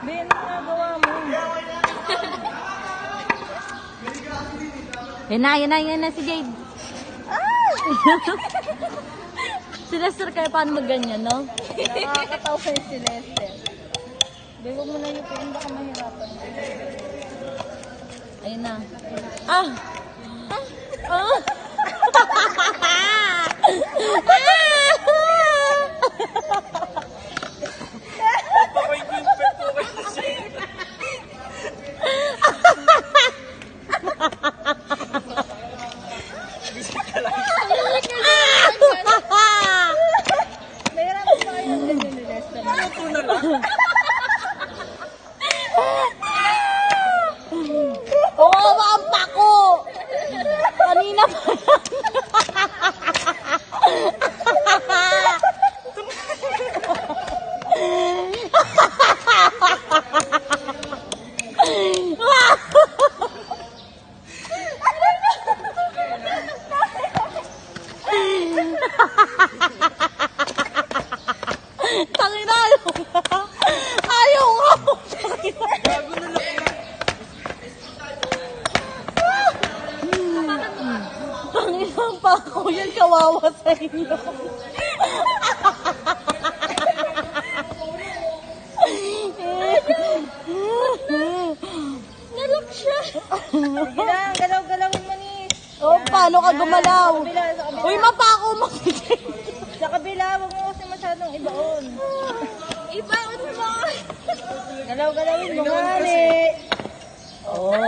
Ben, ano nagawa mo? Yan na si Jade. Si Lester kaya paano magganyan, no? Nakakatawa sa'yo si Lester. Di mo na yung pin, baka mahirapan. Ayun na. Ah! Ah! Mahirapan pa kayo ang ganyan ni Lester. Oo, ang pako! Kanina pa Tangina, ayaw nga. Tangina pa ako, yan kawawa sa inyo. Nalak siya. Sige lang, galaw-galawin mo ni. Oh, paano ka gumalaw? Sa kabila, sa kabila. Uy, mapako mo. Sa kabila, huwag mo kasi masyadong ibaon. Ibaon mo! Galaw-galawin mo nga, ni. Oh.